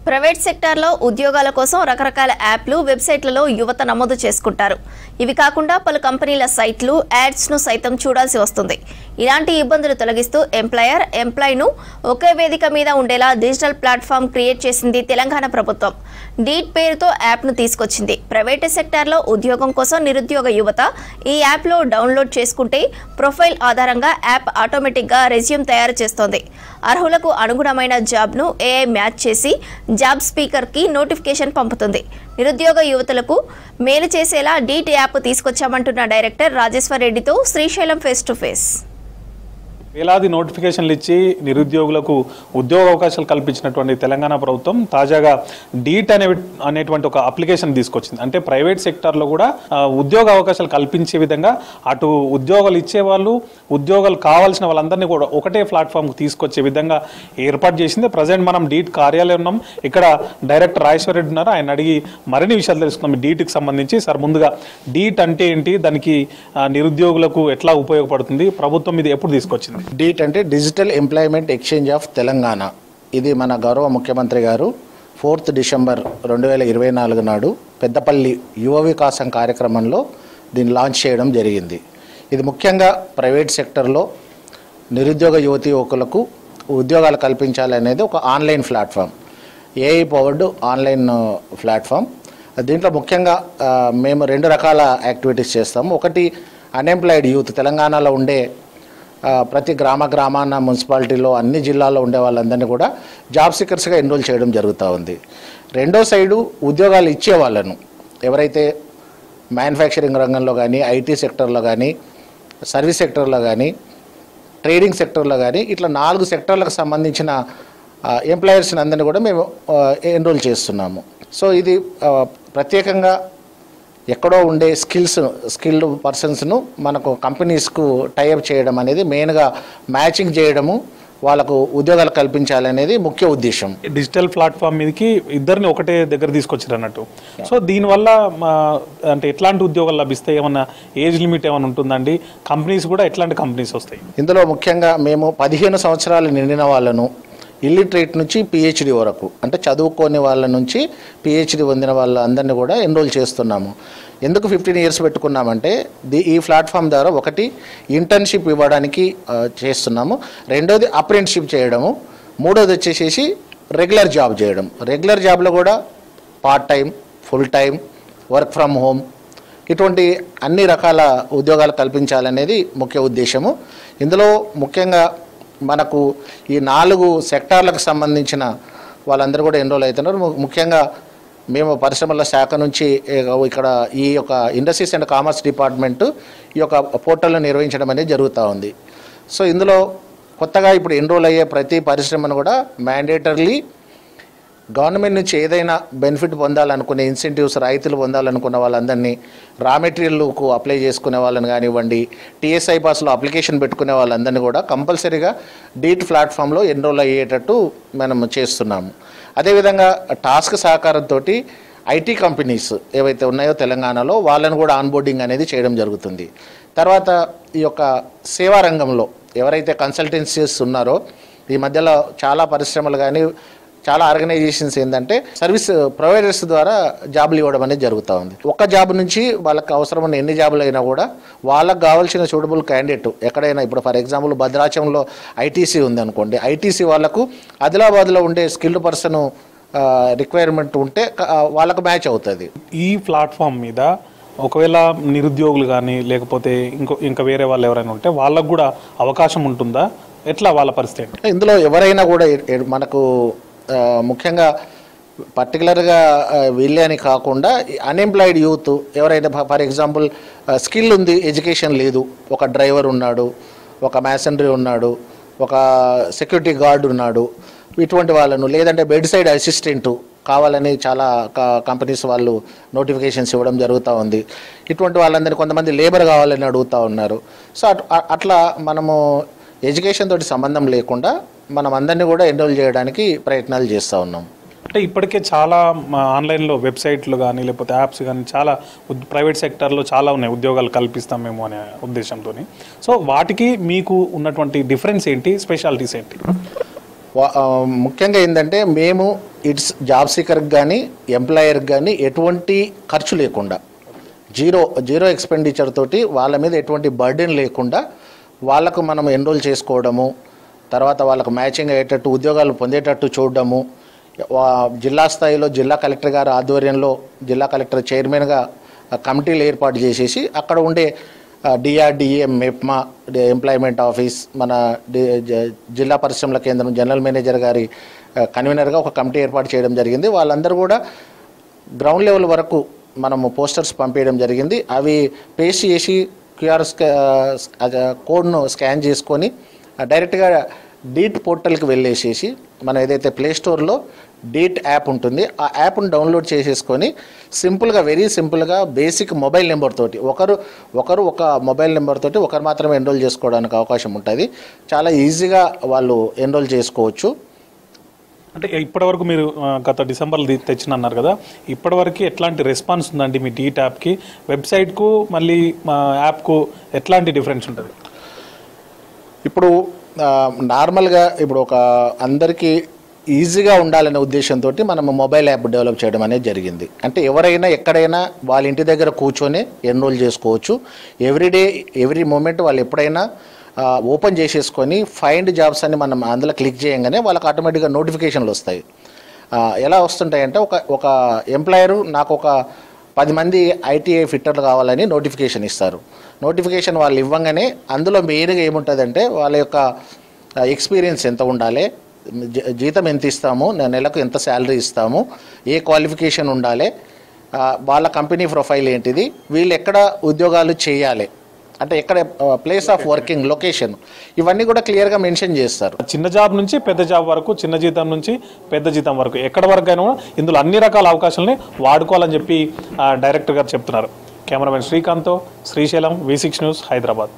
Private సెక్టార్లో ఉద్యోగాల కోసం రకరకాల యాప్లు వెబ్సైట్లలో యువత నమోదు చేసుకుంటారు. ఇవి కాకుండా పలు కంపెనీల సైట్లు యాడ్స్ను సైతం చూడాల్సి వస్తుంది. ఇలాంటి ఇబ్బందులు తొలగిస్తూ ఎంప్లాయ్ను ఒకే వేదిక మీద ఉండేలా డిజిటల్ ప్లాట్ఫామ్ క్రియేట్ చేసింది తెలంగాణ ప్రభుత్వం. డీట్ పేరుతో యాప్ను తీసుకొచ్చింది. ప్రైవేట్ సెక్టార్లో ఉద్యోగం కోసం నిరుద్యోగ యువత ఈ యాప్లో డౌన్లోడ్ చేసుకుంటే ప్రొఫైల్ ఆధారంగా యాప్ ఆటోమేటిక్గా రెజ్యూమ్ తయారు చేస్తోంది. అర్హులకు అనుగుణమైన జాబ్ను ఏఐ మ్యాచ్ చేసి జాబ్ స్పీకర్కి నోటిఫికేషన్ పంపుతుంది. నిరుద్యోగ యువతులకు మేలు చేసేలా డీట్ యాప్ తీసుకొచ్చామంటున్న డైరెక్టర్ రాజేశ్వర్ రెడ్డితో శ్రీశైలం ఫేస్ టు ఫేస్. వేలాది నోటిఫికేషన్లు ఇచ్చి నిరుద్యోగులకు ఉద్యోగ అవకాశాలు కల్పించినటువంటి తెలంగాణ ప్రభుత్వం తాజాగా డీట్ అనేటువంటి ఒక అప్లికేషన్ తీసుకొచ్చింది. అంటే ప్రైవేట్ సెక్టార్లో కూడా ఉద్యోగ అవకాశాలు కల్పించే విధంగా అటు ఉద్యోగాలు ఇచ్చేవాళ్ళు ఉద్యోగాలు కావాల్సిన వాళ్ళందరినీ కూడా ఒకటే ప్లాట్ఫామ్కి తీసుకొచ్చే విధంగా ఏర్పాటు చేసింది. ప్రజెంట్ మనం డీట్ కార్యాలయం ఉన్నాం. ఇక్కడ డైరెక్టర్ రాజేశ్వర్ రెడ్డి ఉన్నారు. ఆయన అడిగి మరిన్ని విషయాలు తెలుసుకున్నాం డీట్కి సంబంధించి. సార్, ముందుగా డీట్ అంటే ఏంటి, దానికి నిరుద్యోగులకు ఎట్లా ఉపయోగపడుతుంది, ప్రభుత్వం ఇది ఎప్పుడు తీసుకొచ్చింది? డీట్ అంటే digital employment exchange of Telangana. ఇది మన గౌరవ ముఖ్యమంత్రి గారు 4th డిసెంబర్ 2024 నాడు పెద్దపల్లి యువ వికాసం కార్యక్రమంలో దీన్ని లాంచ్ చేయడం జరిగింది. ఇది ముఖ్యంగా ప్రైవేట్ సెక్టర్లో నిరుద్యోగ యువతీ యువకులకు ఉద్యోగాలు కల్పించాలనేది ఒక online platform, AI powered online platform. దీంట్లో ముఖ్యంగా మేము 2 రకాల యాక్టివిటీస్ చేస్తాము. ఒకటి, అన్ఎంప్లాయిడ్ యూత్, తెలంగాణలో ఉండే ప్రతి గ్రామాన మున్సిపాలిటీలో అన్ని జిల్లాల్లో ఉండే వాళ్ళందరినీ కూడా జాబ్ సీకర్స్గా ఎన్రోల్ చేయడం జరుగుతూ ఉంది. రెండో సైడు ఉద్యోగాలు ఇచ్చే వాళ్ళను, ఎవరైతే మ్యానుఫ్యాక్చరింగ్ రంగంలో కానీ, ఐటీ సెక్టర్లో కానీ, సర్వీస్ సెక్టర్లో కానీ, ట్రేడింగ్ సెక్టర్లో కానీ, ఇట్లా 4 సెక్టర్లకు సంబంధించిన ఎంప్లాయర్స్ని అందరినీ కూడా మేము ఎన్రోల్ చేస్తున్నాము. సో ఇది ప్రత్యేకంగా ఎక్కడో ఉండే స్కిల్డ్ పర్సన్స్ను మనకు కంపెనీస్కు టైఅప్ చేయడం అనేది మెయిన్గా మ్యాచింగ్ చేయడము, వాళ్ళకు ఉద్యోగాలు కల్పించాలనేది ముఖ్య ఉద్దేశం. డిజిటల్ ప్లాట్ఫామ్ మీదకి ఇద్దరిని ఒకటే దగ్గర తీసుకొచ్చారు అన్నట్టు. సో దీనివల్ల అంటే ఎట్లాంటి ఉద్యోగాలు లభిస్తాయి, ఏమన్నా ఏజ్ లిమిట్ ఏమైనా ఉంటుందండి? కంపెనీస్ కూడా ఎట్లాంటి కంపెనీస్ వస్తాయి? ఇందులో ముఖ్యంగా మేము 15 సంవత్సరాలు నిండిన వాళ్ళను, ఇల్లిటరేట్ నుంచి పిహెచ్డి వరకు, అంటే చదువుకోని వాళ్ళ నుంచి పిహెచ్డి పొందిన వాళ్ళందరినీ కూడా ఎన్రోల్ చేస్తున్నాము. ఎందుకు 15 ఇయర్స్ పెట్టుకున్నామంటే ఈ ప్లాట్ఫామ్ ద్వారా ఒకటి ఇంటర్న్షిప్ ఇవ్వడానికి చేస్తున్నాము, రెండోది అప్రెంటిస్షిప్ చేయడము, మూడోది వచ్చేసేసి రెగ్యులర్ జాబ్ చేయడం. రెగ్యులర్ జాబ్లో కూడా part time, full time, work from home, ఇటువంటి అన్ని రకాల ఉద్యోగాలు కల్పించాలనేది ముఖ్య ఉద్దేశము. ఇందులో ముఖ్యంగా మనకు ఈ 4 సెక్టార్లకు సంబంధించిన వాళ్ళందరూ కూడా ఎన్రోల్ అవుతున్నారు. ముఖ్యంగా మేము పరిశ్రమల శాఖ నుంచి ఇక్కడ ఈ యొక్క ఇండస్ట్రీస్ అండ్ కామర్స్ డిపార్ట్మెంటు ఈ యొక్క పోర్టల్ను నిర్వహించడం అనేది జరుగుతూ ఉంది. సో ఇందులో కొత్తగా ఇప్పుడు ఎన్రోల్ అయ్యే ప్రతి పరిశ్రమను కూడా మ్యాండేటర్లీ గవర్నమెంట్ నుంచి ఏదైనా బెనిఫిట్ పొందాలనుకునే ఇన్సెంటివ్స్, రాయితీలు పొందాలనుకున్న వాళ్ళందరినీ, రా మెటీరియల్కు అప్లై చేసుకునే వాళ్ళని కానివ్వండి, టీఎస్ఐ పాస్లో అప్లికేషన్ పెట్టుకునే వాళ్ళందరినీ కూడా కంపల్సరీగా డీట్ ప్లాట్ఫామ్లో ఎన్రోల్ అయ్యేటట్టు మనం చేస్తున్నాము. అదేవిధంగా టాస్క్ సహకారంతో ఐటీ కంపెనీస్ ఏవైతే ఉన్నాయో తెలంగాణలో వాళ్ళని కూడా ఆన్బోర్డింగ్ అనేది చేయడం జరుగుతుంది. తర్వాత ఈ యొక్క సేవా రంగంలో ఎవరైతే కన్సల్టెన్సీస్ ఉన్నారో, ఈ మధ్యలో చాలా పరిశ్రమలు కానీ చాలా ఆర్గనైజేషన్స్ ఏంటంటే సర్వీస్ ప్రొవైడర్స్ ద్వారా జాబులు ఇవ్వడం అనేది జరుగుతూ ఉంది. ఒక్క జాబ్ నుంచి వాళ్ళకి అవసరమైన ఎన్ని జాబులు అయినా కూడా వాళ్ళకు కావాల్సిన సూటబుల్ క్యాండిడేట్ ఎక్కడైనా, ఇప్పుడు ఫర్ ఎగ్జాంపుల్ భద్రాచలంలో ఐటీసీ ఉంది అనుకోండి, ఐటీసీ వాళ్ళకు ఆదిలాబాద్లో ఉండే స్కిల్డ్ పర్సన్ రిక్వైర్మెంట్ ఉంటే వాళ్ళకు మ్యాచ్ అవుతుంది. ఈ ప్లాట్ఫామ్ మీద ఒకవేళ నిరుద్యోగులు కానీ లేకపోతే ఇంకా వేరే వాళ్ళు ఎవరైనా ఉంటే వాళ్ళకు కూడా అవకాశం ఉంటుందా? ఎట్లా వాళ్ళ పరిస్థితి? ఇందులో ఎవరైనా కూడా మనకు ముఖ్యంగా పర్టికులర్గా వీళ్ళే అని కాకుండా అన్ఎంప్లాయిడ్ యూత్ ఎవరైనా, ఫర్ ఎగ్జాంపుల్ స్కిల్ ఉంది, ఎడ్యుకేషన్ లేదు, ఒక డ్రైవర్ ఉన్నాడు, ఒక మ్యాసనరీ ఉన్నాడు, ఒక సెక్యూరిటీ గార్డ్ ఉన్నాడు, ఇటువంటి వాళ్ళను, లేదంటే బెడ్ సైడ్ అసిస్టెంట్ కావాలని చాలా కంపెనీస్ వాళ్ళు నోటిఫికేషన్స్ ఇవ్వడం జరుగుతూ ఉంది. ఇటువంటి వాళ్ళందరినీ కొంతమంది లేబర్ కావాలని అడుగుతూ ఉన్నారు. సో అట్లా మనము ఎడ్యుకేషన్ తోటి సంబంధం లేకుండా మనం అందరినీ కూడా ఎన్రోల్ చేయడానికి ప్రయత్నాలు చేస్తూ ఉన్నాం. అంటే ఇప్పటికే చాలా ఆన్లైన్లో వెబ్సైట్లు కానీ లేకపోతే యాప్స్ కానీ చాలా ప్రైవేట్ సెక్టర్లో చాలా ఉన్నాయి, ఉద్యోగాలు కల్పిస్తామేమో అనే ఉద్దేశంతో. సో వాటికి మీకు ఉన్నటువంటి డిఫరెన్స్ ఏంటి, స్పెషాలిటీస్ ఏంటి? ముఖ్యంగా ఏంటంటే మేము ఇట్స్ జాబ్ సీకర్కి కానీ ఎంప్లాయర్కి కానీ ఎటువంటి ఖర్చు లేకుండా జీరో ఎక్స్పెండిచర్ తోటి వాళ్ళ మీద ఎటువంటి బర్డెన్ లేకుండా వాళ్ళకు మనం ఎన్రోల్ చేసుకోవడము, తర్వాత వాళ్ళకు మ్యాచింగ్ అయ్యేటట్టు ఉద్యోగాలు పొందేటట్టు చూడడము, జిల్లా స్థాయిలో జిల్లా కలెక్టర్ గారి ఆధ్వర్యంలో జిల్లా కలెక్టర్ చైర్మన్గా కమిటీలు ఏర్పాటు చేసేసి అక్కడ ఉండే డిఆర్డిఏ, మెప్మా, ఎంప్లాయ్మెంట్ ఆఫీస్, మన జిల్లా పరిశ్రమల కేంద్రం జనరల్ మేనేజర్ గారి కన్వీనర్గా ఒక కమిటీ ఏర్పాటు చేయడం జరిగింది. వాళ్ళందరూ కూడా గ్రౌండ్ లెవెల్ వరకు మనము పోస్టర్స్ పంపించడం జరిగింది. అవి పేస్ట్ చేసి క్యూఆర్ కోడ్ను స్కాన్ చేసుకొని డైరెక్ట్గా డీట్ పోర్టల్కి వెళ్ళేసేసి మనం ఏదైతే ప్లే స్టోర్లో డీట్ యాప్ ఉంటుంది ఆ యాప్ను డౌన్లోడ్ చేసేసుకొని సింపుల్గా, వెరీ సింపుల్గా బేసిక్ మొబైల్ నెంబర్ తోటి ఒకరు ఒక మొబైల్ నెంబర్ తోటి ఒకరు మాత్రమే ఎన్రోల్ చేసుకోవడానికి అవకాశం ఉంటుంది. చాలా ఈజీగా వాళ్ళు ఎన్రోల్ చేసుకోవచ్చు. అంటే ఇప్పటివరకు మీరు గత డిసెంబర్లో తెచ్చిన అన్నారు కదా, ఇప్పటివరకు ఎట్లాంటి రెస్పాన్స్ ఉందండి మీ డీట్ యాప్కి? వెబ్సైట్కు మళ్ళీ మా యాప్కు ఎట్లాంటి డిఫరెన్స్ ఉంటుంది? ఇప్పుడు నార్మల్గా ఇప్పుడు ఒక అందరికీ ఈజీగా ఉండాలనే ఉద్దేశంతో మనం మొబైల్ యాప్ డెవలప్ చేయడం అనేది జరిగింది. అంటే ఎవరైనా ఎక్కడైనా వాళ్ళ ఇంటి దగ్గర కూర్చొని ఎన్రోల్ చేసుకోవచ్చు. ఎవ్రీ మూమెంట్ వాళ్ళు ఎప్పుడైనా ఓపెన్ చేసేసుకొని ఫైండ్ జాబ్స్ అని మనం అందులో క్లిక్ చేయగానే వాళ్ళకి ఆటోమేటిక్గా నోటిఫికేషన్లు వస్తాయి. ఎలా వస్తుంటాయంటే ఒక ఎంప్లాయరు నాకు ఒక 10 మంది ఐటీఐ ఫిట్టర్లు కావాలని నోటిఫికేషన్ ఇస్తారు. నోటిఫికేషన్ వాళ్ళు ఇవ్వగానే అందులో మెయిన్గా ఏముంటుందంటే వాళ్ళ యొక్క ఎక్స్పీరియన్స్ ఎంత ఉండాలి, జీతం ఎంత ఇస్తాము, నెలకు ఎంత శాలరీ ఇస్తాము, ఏ క్వాలిఫికేషన్ ఉండాలి, వాళ్ళ కంపెనీ ప్రొఫైల్ ఏంటిది, వీళ్ళు ఎక్కడ ఉద్యోగాలు చేయాలి, అంటే ఎక్కడ ప్లేస్ ఆఫ్ వర్కింగ్ లొకేషన్, ఇవన్నీ కూడా క్లియర్గా మెన్షన్ చేస్తారు. చిన్న జాబ్ నుంచి పెద్ద జాబ్ వరకు, చిన్న జీతం నుంచి పెద్ద జీతం వరకు, ఎక్కడ వరకు అయినా కూడా ఇందులో అన్ని రకాల అవకాశాలని వాడుకోవాలని చెప్పి డైరెక్టర్ గారు చెప్తున్నారు. కెమెరామెన్ శ్రీకాంత్తో శ్రీశైలం, V6 న్యూస్, హైదరాబాద్.